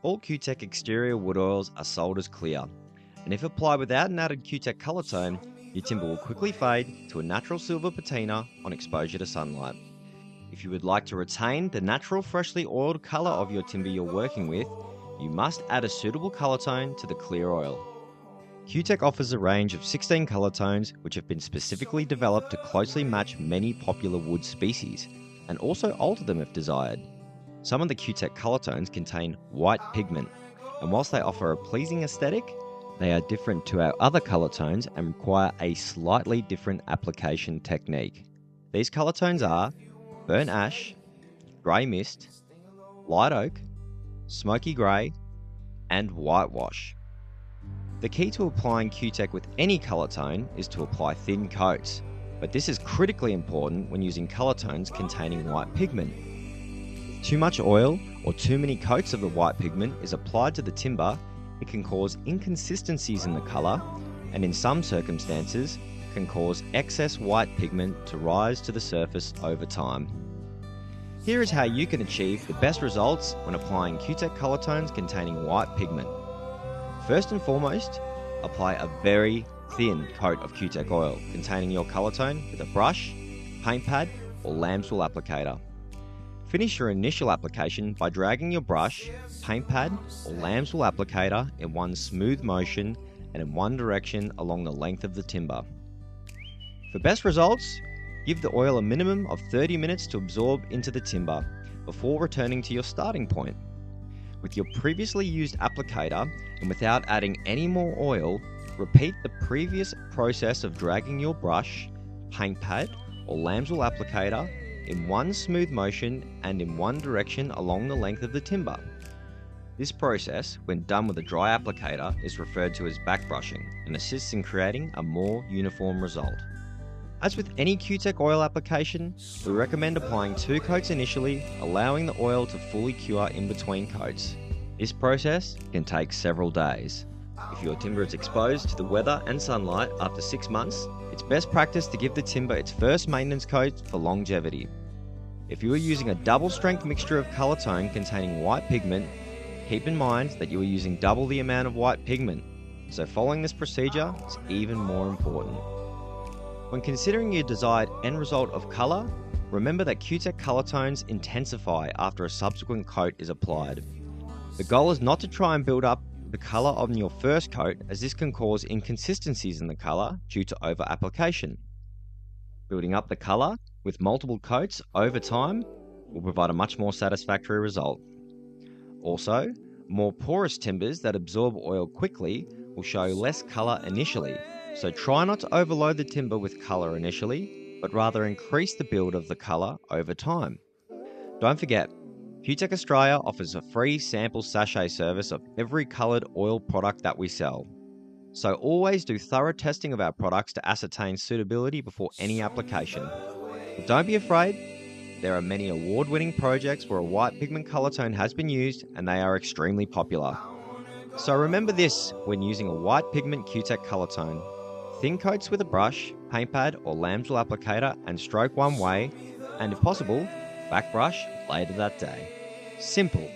all CUTEK exterior wood oils are sold as clear, and if applied without an added CUTEK colour tone, your timber will quickly fade to a natural silver patina on exposure to sunlight. If you would like to retain the natural freshly oiled colour of your timber you're working with, you must add a suitable colour tone to the clear oil. CUTEK offers a range of 16 colour tones which have been specifically developed to closely match many popular wood species, and also alter them if desired. Some of the CUTEK colour tones contain white pigment, and whilst they offer a pleasing aesthetic, they are different to our other colour tones and require a slightly different application technique. These colour tones are burnt ash, grey mist, light oak, smoky grey, and whitewash. The key to applying CUTEK with any colour tone is to apply thin coats, but this is critically important when using colour tones containing white pigment. If too much oil or too many coats of the white pigment is applied to the timber, it can cause inconsistencies in the colour, and in some circumstances can cause excess white pigment to rise to the surface over time. Here is how you can achieve the best results when applying CUTEK colour tones containing white pigment. First and foremost, apply a very thin coat of CUTEK oil containing your colour tone with a brush, paint pad or lambswool applicator. Finish your initial application by dragging your brush, paint pad or lambswool applicator in one smooth motion and in one direction along the length of the timber. For best results, give the oil a minimum of 30 minutes to absorb into the timber before returning to your starting point. With your previously used applicator and without adding any more oil, repeat the previous process of dragging your brush, paint pad or lambswool applicator in one smooth motion and in one direction along the length of the timber. This process, when done with a dry applicator, is referred to as backbrushing and assists in creating a more uniform result. As with any CUTEK oil application, we recommend applying 2 coats initially, allowing the oil to fully cure in between coats. This process can take several days. If your timber is exposed to the weather and sunlight after 6 months, it's best practice to give the timber its first maintenance coat for longevity. If you are using a double strength mixture of colour tone containing white pigment, keep in mind that you are using double the amount of white pigment, so following this procedure is even more important. When considering your desired end result of colour, remember that CUTEK colour tones intensify after a subsequent coat is applied. The goal is not to try and build up the colour on your first coat, as this can cause inconsistencies in the colour due to over-application. Building up the colour with multiple coats over time will provide a much more satisfactory result. Also, more porous timbers that absorb oil quickly will show less colour initially, so try not to overload the timber with colour initially, but rather increase the build of the colour over time. Don't forget, CUTEK Australia offers a free sample sachet service of every coloured oil product that we sell. So always do thorough testing of our products to ascertain suitability before any application. But don't be afraid, there are many award-winning projects where a white pigment colour tone has been used and they are extremely popular. So remember this when using a white pigment CUTEK colour tone. Thin coats with a brush, paint pad or lambswool applicator and stroke one way, and if possible, back brush later that day. Simple.